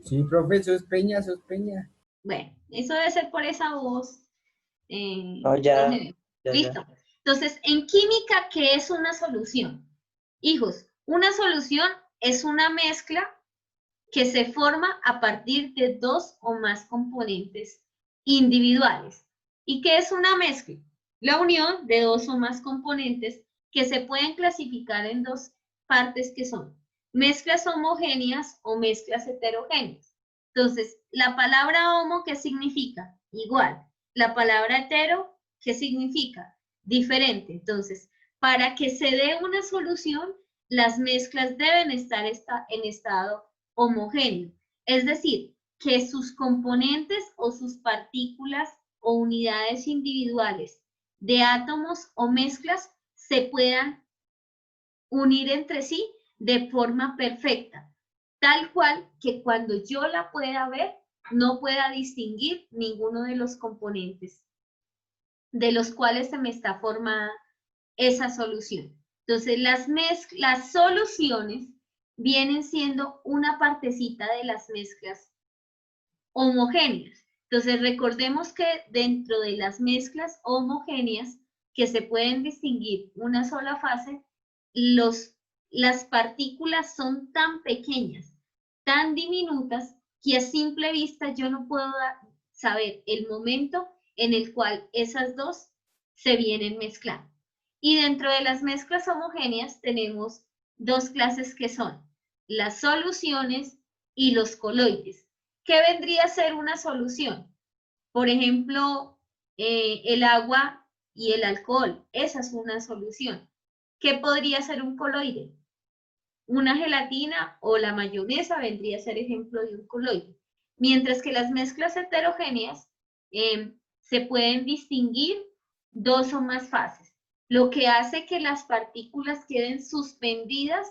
Sí, profe, sos Peña, sos Peña. Bueno, eso debe ser por esa voz. No, Todos ya, en- ya, ya. Listo. Entonces, en química, ¿qué es una solución? Hijos, una solución es una mezcla que se forma a partir de dos o más componentes individuales. ¿Y qué es una mezcla? La unión de dos o más componentes que se pueden clasificar en dos partes que son mezclas homogéneas o mezclas heterogéneas. Entonces, la palabra homo, ¿qué significa? Igual. La palabra hetero, ¿qué significa? Diferente. Entonces, para que se dé una solución, las mezclas deben estar en estado homogéneo, es decir, que sus componentes o sus partículas o unidades individuales de átomos o mezclas se puedan unir entre sí de forma perfecta, tal cual que cuando yo la pueda ver, no pueda distinguir ninguno de los componentes de los cuales se me está formada esa solución. Entonces, las soluciones vienen siendo una partecita de las mezclas homogéneas. Entonces, recordemos que dentro de las mezclas homogéneas, que se pueden distinguir una sola fase, las partículas son tan pequeñas, tan diminutas, que a simple vista yo no puedo saber el momento en el cual esas dos se vienen mezclando. Y dentro de las mezclas homogéneas tenemos dos clases que son las soluciones y los coloides. ¿Qué vendría a ser una solución? Por ejemplo, el agua y el alcohol. Esa es una solución. ¿Qué podría ser un coloide? Una gelatina o la mayonesa vendría a ser ejemplo de un coloide. Mientras que las mezclas heterogéneas se pueden distinguir dos o más fases, lo que hace que las partículas queden suspendidas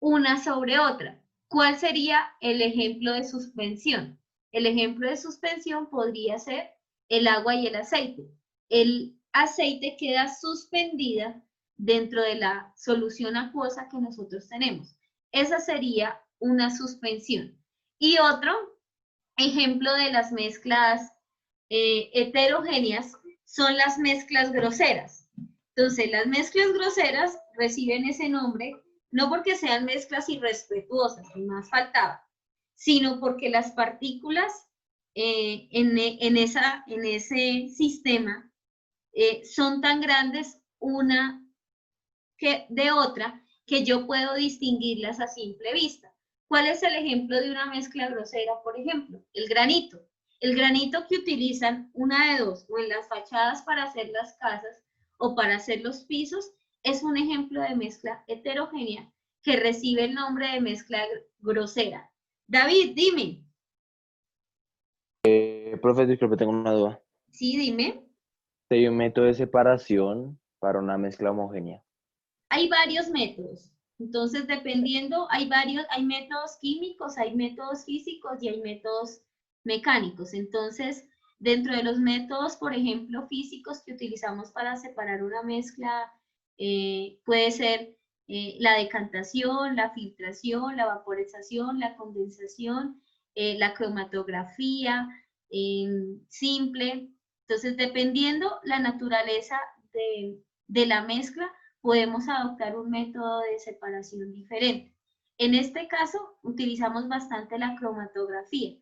una sobre otra. ¿Cuál sería el ejemplo de suspensión? El ejemplo de suspensión podría ser el agua y el aceite. El aceite queda suspendida dentro de la solución acuosa que nosotros tenemos. Esa sería una suspensión. Y otro ejemplo de las mezclas heterogéneas son las mezclas groseras. Entonces, las mezclas groseras reciben ese nombre no porque sean mezclas irrespetuosas, ni más faltaba, sino porque las partículas en ese sistema son tan grandes una de otra que yo puedo distinguirlas a simple vista. ¿Cuál es el ejemplo de una mezcla grosera, por ejemplo? El granito. El granito que utilizan una de dos, o en las fachadas para hacer las casas o para hacer los pisos, es un ejemplo de mezcla heterogénea que recibe el nombre de mezcla grosera. David, dime. Profe, disculpe, tengo una duda. Sí, dime. ¿Hay un método de separación para una mezcla homogénea? Hay varios métodos. Entonces, dependiendo, hay métodos químicos, hay métodos físicos y hay métodos mecánicos. Entonces, dentro de los métodos, por ejemplo, físicos que utilizamos para separar una mezcla, puede ser la decantación, la filtración, la vaporización, la condensación, la cromatografía, simple. Entonces, dependiendo la naturaleza de la mezcla, podemos adoptar un método de separación diferente. En este caso, utilizamos bastante la cromatografía,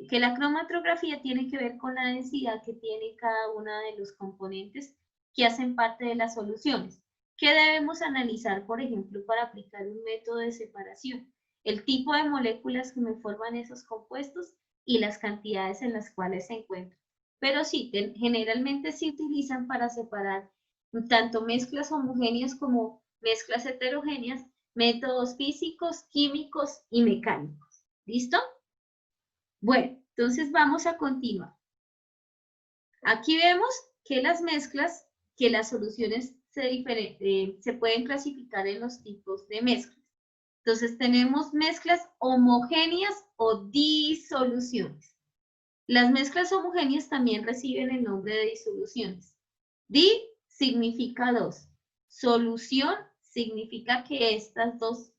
que la cromatografía tiene que ver con la densidad que tiene cada uno de los componentes que hacen parte de las soluciones. ¿Qué debemos analizar, por ejemplo, para aplicar un método de separación? El tipo de moléculas que me forman esos compuestos y las cantidades en las cuales se encuentran. Pero sí, generalmente se utilizan para separar tanto mezclas homogéneas como mezclas heterogéneas, métodos físicos, químicos y mecánicos. ¿Listo? Bueno, entonces vamos a continuar. Aquí vemos que las soluciones se pueden clasificar en los tipos de mezclas. Entonces tenemos mezclas homogéneas o disoluciones. Las mezclas homogéneas también reciben el nombre de disoluciones. Di significa dos. Solución significa que estas dos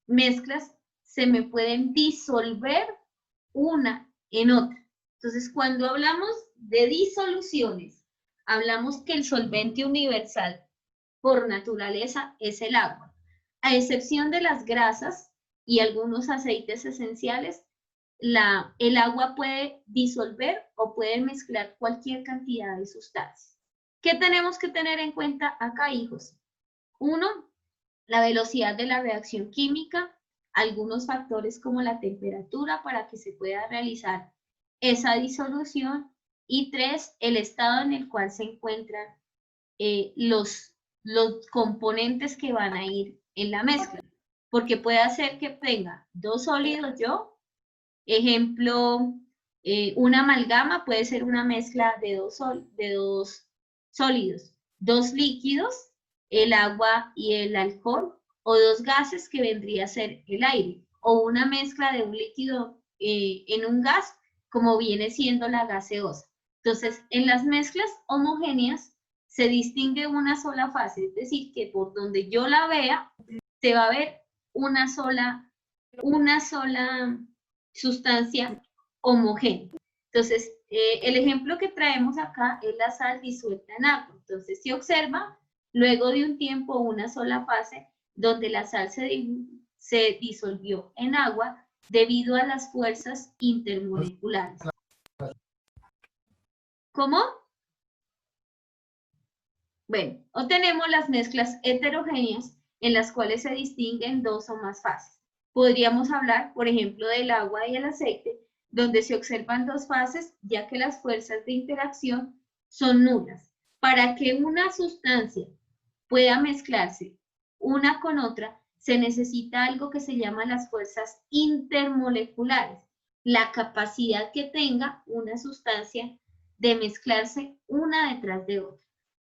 mezclas se me pueden disolver una en otra. Entonces, cuando hablamos de disoluciones, hablamos que el solvente universal por naturaleza es el agua. A excepción de las grasas y algunos aceites esenciales, el agua puede disolver o puede mezclar cualquier cantidad de sustancias. ¿Qué tenemos que tener en cuenta acá, hijos? Uno, la velocidad de la reacción química, algunos factores como la temperatura para que se pueda realizar esa disolución, y tres, el estado en el cual se encuentran los componentes que van a ir en la mezcla, porque puede hacer que tenga dos sólidos ejemplo, una amalgama puede ser una mezcla de dos sólidos, dos líquidos, el agua y el alcohol, o dos gases que vendría a ser el aire, o una mezcla de un líquido en un gas, como viene siendo la gaseosa. Entonces, en las mezclas homogéneas se distingue una sola fase, es decir, que por donde yo la vea, se va a ver una sola sustancia homogénea. Entonces, el ejemplo que traemos acá es la sal disuelta en agua. Entonces, se observa luego de un tiempo una sola fase donde la sal se disolvió en agua debido a las fuerzas intermoleculares. ¿Cómo? Bueno, obtenemos las mezclas heterogéneas en las cuales se distinguen dos o más fases. Podríamos hablar, por ejemplo, del agua y el aceite, donde se observan dos fases, ya que las fuerzas de interacción son nulas. Para que una sustancia pueda mezclarse una con otra, se necesita algo que se llama las fuerzas intermoleculares, la capacidad que tenga una sustancia de mezclarse una detrás de otra.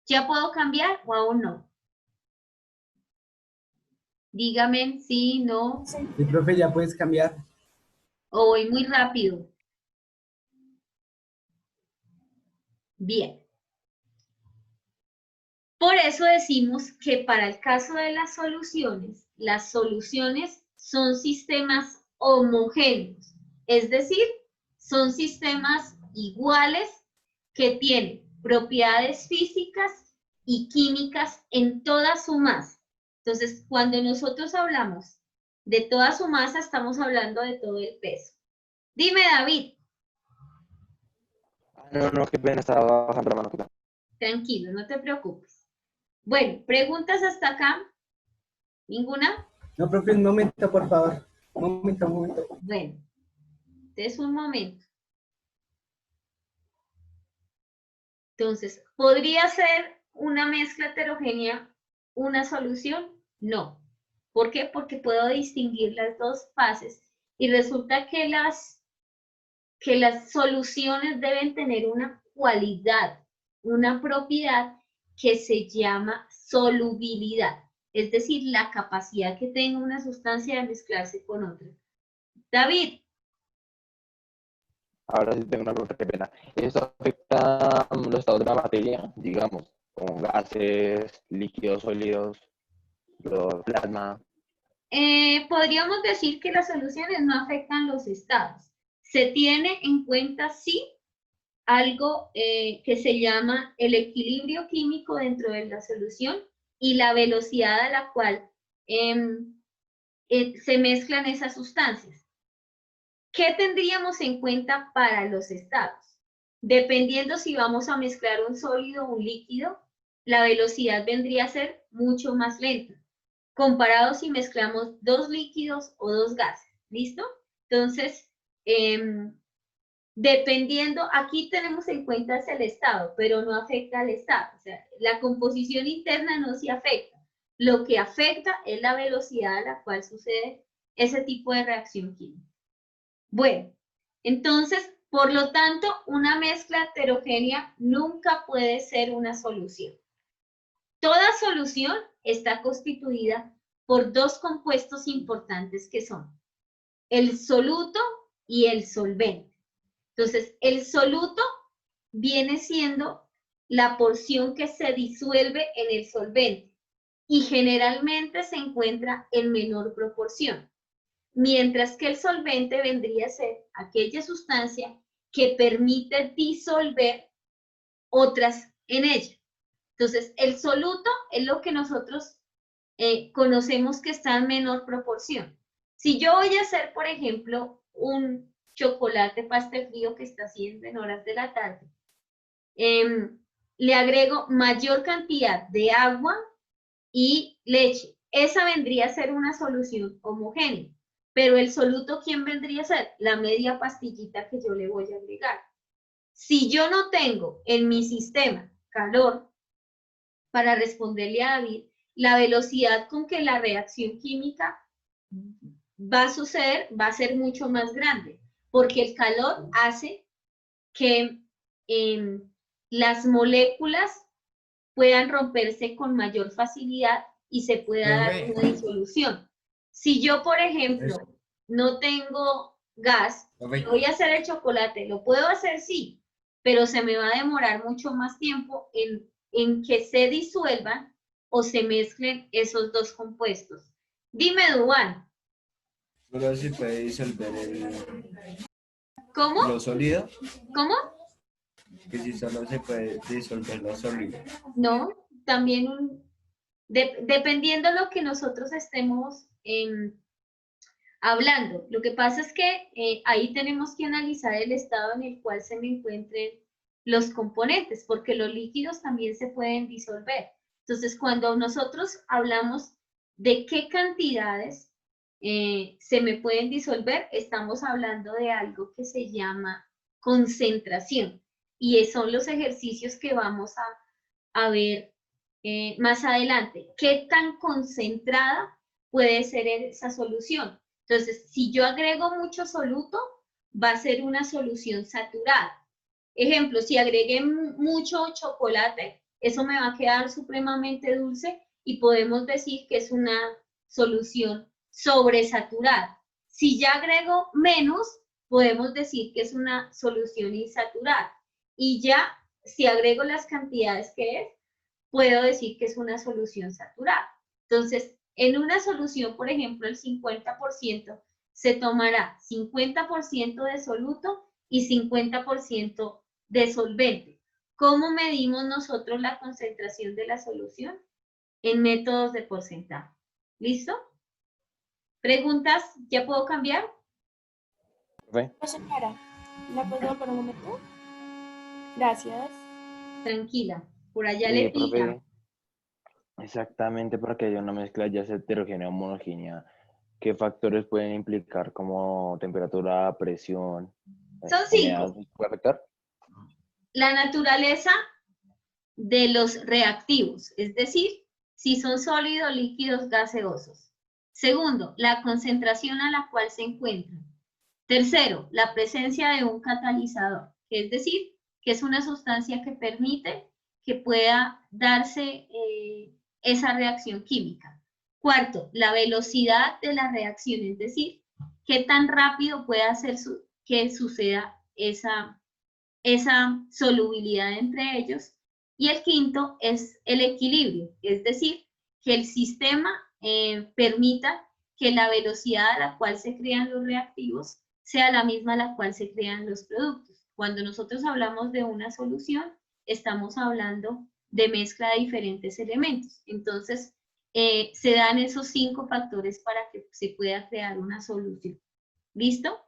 ¿Ya puedo cambiar o aún no? Dígame sí, no. Sí, profe, ya puedes cambiar. O voy muy rápido. Bien. Por eso decimos que para el caso de las soluciones son sistemas homogéneos. Es decir, son sistemas iguales que tienen propiedades físicas y químicas en toda su masa. Entonces, cuando nosotros hablamos de toda su masa, estamos hablando de todo el peso. Dime, David. No, qué pena, estaba bajando la mano. Tranquilo, no te preocupes. Bueno, ¿preguntas hasta acá? ¿Ninguna? No, profe, un momento, por favor. Un momento. Bueno, es un momento. Entonces, ¿podría ser una mezcla heterogénea una solución? No. ¿Por qué? Porque puedo distinguir las dos fases y resulta que las soluciones deben tener una cualidad, una propiedad que se llama solubilidad, es decir, la capacidad que tenga una sustancia de mezclarse con otra. David. Ahora sí tengo una pregunta, qué pena. ¿Esto afecta los estados de la materia, digamos, con gases, líquidos, sólidos, plasma? Podríamos decir que las soluciones no afectan los estados. Se tiene en cuenta, sí, algo que se llama el equilibrio químico dentro de la solución y la velocidad a la cual se mezclan esas sustancias. ¿Qué tendríamos en cuenta para los estados? Dependiendo si vamos a mezclar un sólido o un líquido, la velocidad vendría a ser mucho más lenta, comparado si mezclamos dos líquidos o dos gases. ¿Listo? Entonces, dependiendo, aquí tenemos en cuenta el estado, pero no afecta al estado. O sea, la composición interna no se afecta. Lo que afecta es la velocidad a la cual sucede ese tipo de reacción química. Bueno, entonces, por lo tanto, una mezcla heterogénea nunca puede ser una solución. Toda solución está constituida por dos compuestos importantes que son el soluto y el solvente. Entonces, el soluto viene siendo la porción que se disuelve en el solvente y generalmente se encuentra en menor proporción. mientras que el solvente vendría a ser aquella sustancia que permite disolver otras en ella. Entonces, el soluto es lo que nosotros conocemos que está en menor proporción. Si yo voy a hacer, por ejemplo, un chocolate pastel frío que está haciendo en horas de la tarde, le agrego mayor cantidad de agua y leche. Esa vendría a ser una solución homogénea. Pero el soluto, ¿quién vendría a ser? La media pastillita que yo le voy a agregar. Si yo no tengo en mi sistema calor, para responderle a David, la velocidad con que la reacción química va a suceder va a ser mucho más grande, porque el calor hace que las moléculas puedan romperse con mayor facilidad y se pueda dar una disolución. Si yo, por ejemplo, no tengo gas, voy a hacer el chocolate, lo puedo hacer sí, pero se me va a demorar mucho más tiempo en que se disuelvan o se mezclen esos dos compuestos. Dime, Duván. Solo se puede disolver ¿Cómo? lo sólido, ¿Cómo? que si solo se puede disolver lo sólido. No, también dependiendo de lo que nosotros estemos hablando. Lo que pasa es que ahí tenemos que analizar el estado en el cual se me encuentren los componentes, porque los líquidos también se pueden disolver. Entonces, cuando nosotros hablamos de qué cantidades se me pueden disolver, estamos hablando de algo que se llama concentración. Y son los ejercicios que vamos a ver más adelante. ¿Qué tan concentrada puede ser esa solución? Entonces, si yo agrego mucho soluto, va a ser una solución saturada. Ejemplo, si agregué mucho chocolate, eso me va a quedar supremamente dulce y podemos decir que es una solución sobresaturada. Si ya agrego menos, podemos decir que es una solución insaturada. Y ya, si agrego las cantidades que es, puedo decir que es una solución saturada. Entonces, en una solución, por ejemplo, el 50% se tomará 50% de soluto y 50% de solvente. ¿Cómo medimos nosotros la concentración de la solución? En métodos de porcentaje. ¿Listo? ¿Preguntas? ¿Ya puedo cambiar? ¿Ve? No, señora, ¿me puedo volver un momento? Gracias. Tranquila, por allá le pilla. Profe, exactamente, porque hay una mezcla ya sea heterogénea o homogénea. ¿Qué factores pueden implicar como temperatura, presión, Son humedad? 5. ¿Puede afectar? La naturaleza de los reactivos, es decir, si son sólidos, líquidos, gaseosos. Segundo, la concentración a la cual se encuentran. Tercero, la presencia de un catalizador, es decir, que es una sustancia que permite que pueda darse esa reacción química. Cuarto, la velocidad de la reacción, es decir, qué tan rápido puede hacer que suceda esa solubilidad entre ellos. Y el quinto es el equilibrio, es decir, que el sistema permita que la velocidad a la cual se crean los reactivos sea la misma a la cual se crean los productos. Cuando nosotros hablamos de una solución, estamos hablando de mezcla de diferentes elementos. Entonces, se dan esos 5 factores para que se pueda crear una solución. ¿Listo?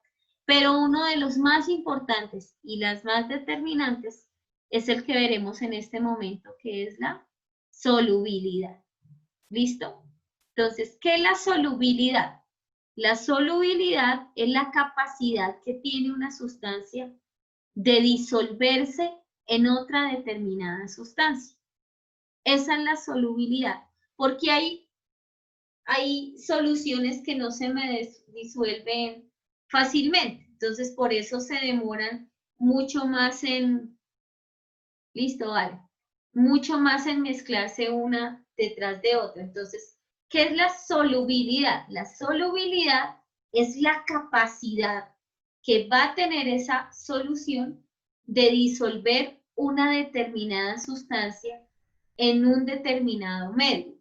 Pero uno de los más importantes y las más determinantes es el que veremos en este momento, que es la solubilidad. ¿Listo? Entonces, ¿qué es la solubilidad? La solubilidad es la capacidad que tiene una sustancia de disolverse en otra determinada sustancia. Esa es la solubilidad, porque hay soluciones que no se me disuelven fácilmente. Entonces, por eso se demoran mucho más listo, vale, mucho más en mezclarse una detrás de otra. Entonces, ¿qué es la solubilidad? La solubilidad es la capacidad que va a tener esa solución de disolver una determinada sustancia en un determinado medio.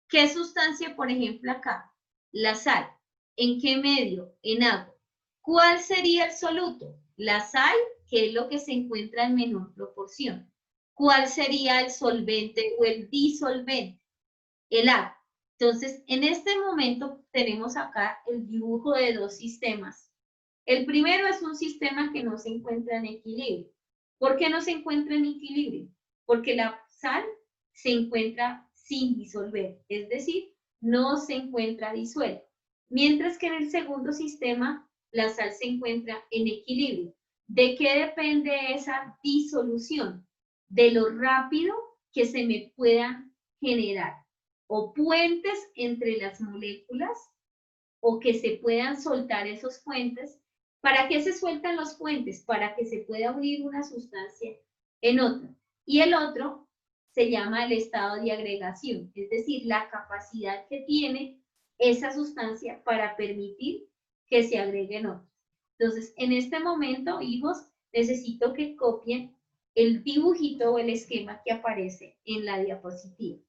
¿Qué sustancia, por ejemplo, acá? La sal. ¿En qué medio? En agua. ¿Cuál sería el soluto? La sal, que es lo que se encuentra en menor proporción. ¿Cuál sería el solvente o el disolvente? El agua. Entonces, en este momento tenemos acá el dibujo de dos sistemas. El primero es un sistema que no se encuentra en equilibrio. ¿Por qué no se encuentra en equilibrio? Porque la sal se encuentra sin disolver, es decir, no se encuentra disuelta. Mientras que en el segundo sistema, la sal se encuentra en equilibrio. ¿De qué depende esa disolución? De lo rápido que se me puedan generar o puentes entre las moléculas o que se puedan soltar esos puentes. ¿Para qué se sueltan los puentes? Para que se pueda unir una sustancia en otra. Y el otro se llama el estado de agregación, es decir, la capacidad que tiene esa sustancia para permitir que se agreguen otras. Entonces, en este momento, hijos, necesito que copien el dibujito o el esquema que aparece en la diapositiva.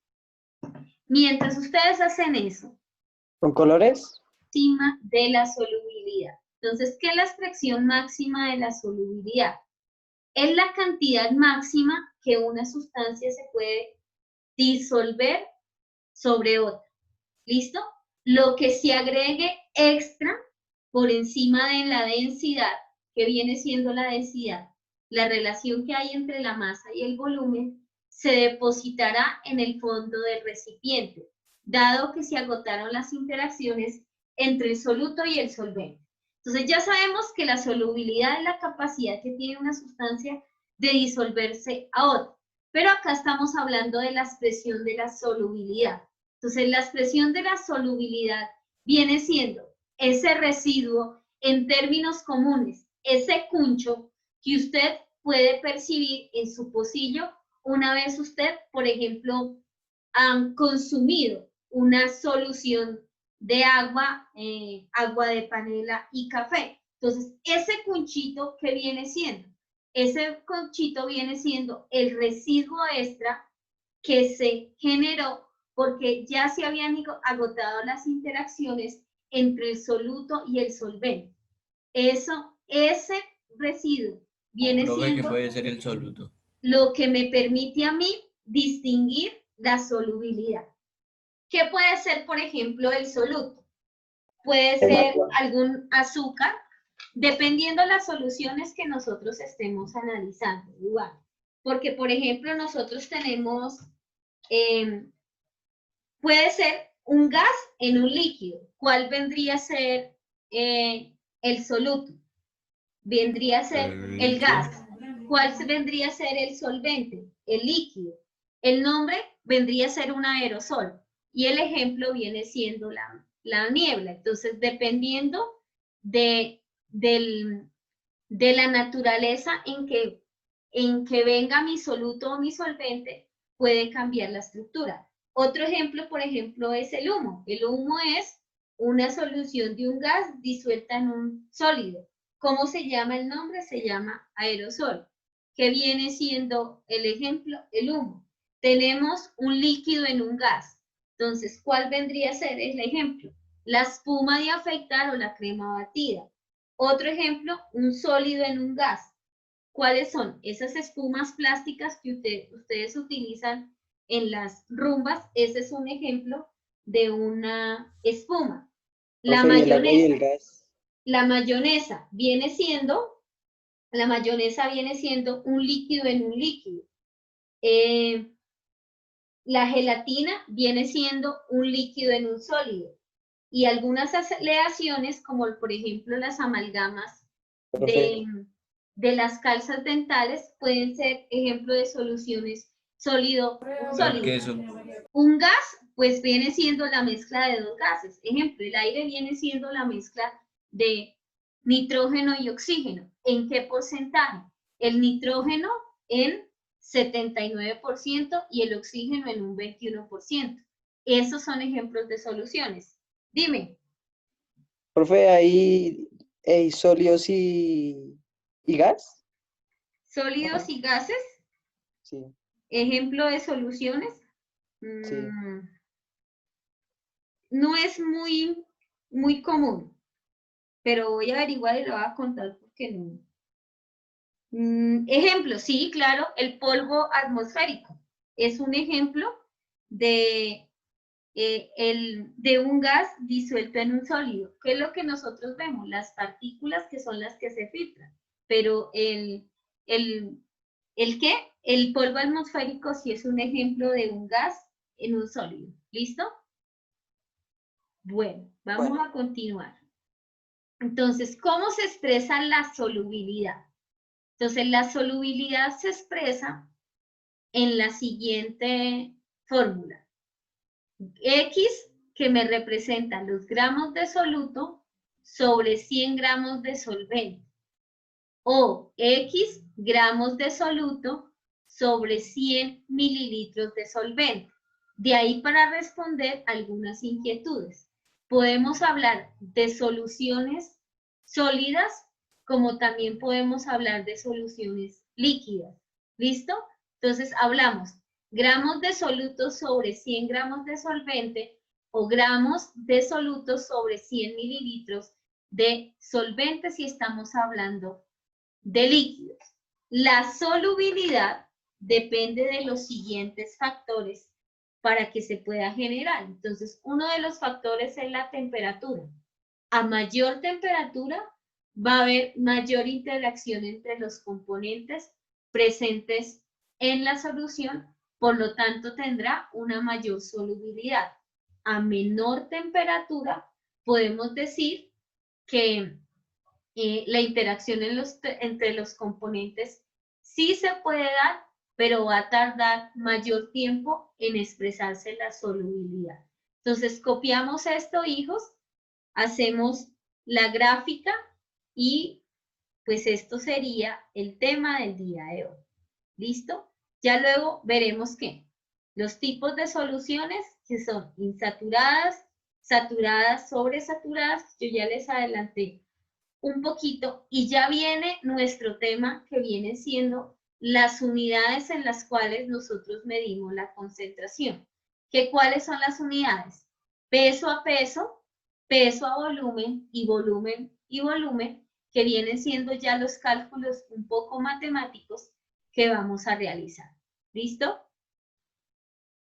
Mientras ustedes hacen eso, ¿Con colores? máxima de la solubilidad. Entonces, ¿qué es la expresión máxima de la solubilidad? Es la cantidad máxima que una sustancia se puede disolver sobre otra. ¿Listo? Lo que se agregue extra por encima de la densidad, que viene siendo la densidad, la relación que hay entre la masa y el volumen, se depositará en el fondo del recipiente, dado que se agotaron las interacciones entre el soluto y el solvente. Entonces ya sabemos que la solubilidad es la capacidad que tiene una sustancia de disolverse a otra, pero acá estamos hablando de la expresión de la solubilidad. Entonces la expresión de la solubilidad viene siendo ese residuo en términos comunes, ese cuncho que usted puede percibir en su pocillo una vez usted, por ejemplo, han consumido una solución de agua, agua de panela y café. Entonces, ese conchito, ¿qué viene siendo? Ese conchito viene siendo el residuo extra que se generó porque ya se habían agotado las interacciones entre el soluto y el solvente. Ese residuo viene Profe, ¿qué siendo puede ser el soluto? lo que me permite a mí distinguir la solubilidad. ¿Qué puede ser, por ejemplo, el soluto? Puede ser algún azúcar, dependiendo de las soluciones que nosotros estemos analizando. Igual. Porque, por ejemplo, nosotros tenemos, puede ser un gas en un líquido. ¿Cuál vendría a ser el soluto? Vendría a ser el gas. ¿Cuál vendría a ser el solvente? El líquido. El nombre vendría a ser un aerosol. Y el ejemplo viene siendo la niebla. Entonces, dependiendo de la naturaleza en que venga mi soluto o mi solvente, puede cambiar la estructura. Otro ejemplo, por ejemplo, es el humo. El humo es una solución de un gas disuelta en un sólido. ¿Cómo se llama el nombre? Se llama aerosol. ¿Qué viene siendo el ejemplo? El humo. Tenemos un líquido en un gas. Entonces, ¿cuál vendría a ser el ejemplo? La espuma de afeitar o la crema batida. Otro ejemplo, un sólido en un gas. ¿Cuáles son? Esas espumas plásticas que ustedes utilizan en las rumbas. Ese es un ejemplo de una espuma. La mayonesa viene siendo un líquido en un líquido. La gelatina viene siendo un líquido en un sólido. Y algunas aleaciones, como por ejemplo las amalgamas de las calzas dentales, pueden ser ejemplo de soluciones sólido. Un gas, pues viene siendo la mezcla de dos gases. Ejemplo, el aire viene siendo la mezcla de nitrógeno y oxígeno. ¿En qué porcentaje? El nitrógeno en 79% y el oxígeno en un 21%. Esos son ejemplos de soluciones. Dime. Profe, ¿hay sólidos y gas? ¿Sólidos y gases? Sí. Ejemplo de soluciones. Sí. No es muy muy común, pero voy a averiguar y lo voy a contar porque no. Ejemplo, sí, claro, el polvo atmosférico es un ejemplo de, de un gas disuelto en un sólido. ¿Qué es lo que nosotros vemos? Las partículas que son las que se filtran, pero ¿el qué? El polvo atmosférico sí es un ejemplo de un gas en un sólido. ¿Listo? Bueno, vamos a continuar. Entonces, ¿cómo se expresa la solubilidad? Entonces, la solubilidad se expresa en la siguiente fórmula. X, que me representa los gramos de soluto sobre 100 gramos de solvente. O X gramos de soluto sobre 100 mililitros de solvente. De ahí para responder algunas inquietudes. Podemos hablar de soluciones sólidas, como también podemos hablar de soluciones líquidas. ¿Listo? Entonces hablamos gramos de soluto sobre 100 gramos de solvente o gramos de soluto sobre 100 mililitros de solvente si estamos hablando de líquidos. La solubilidad depende de los siguientes factores para que se pueda generar. Entonces, uno de los factores es la temperatura. A mayor temperatura va a haber mayor interacción entre los componentes presentes en la solución, por lo tanto tendrá una mayor solubilidad. A menor temperatura podemos decir que la interacción entre los componentes sí se puede dar, pero va a tardar mayor tiempo en expresarse la solubilidad. Entonces, copiamos esto, hijos, hacemos la gráfica y pues esto sería el tema del día de hoy. ¿Listo? Ya luego veremos qué. Los tipos de soluciones que son insaturadas, saturadas, sobresaturadas, yo ya les adelanté un poquito y ya viene nuestro tema que viene siendo las unidades en las cuales nosotros medimos la concentración. ¿Qué cuáles son las unidades? Peso a peso, peso a volumen y volumen, que vienen siendo ya los cálculos un poco matemáticos que vamos a realizar. ¿Listo?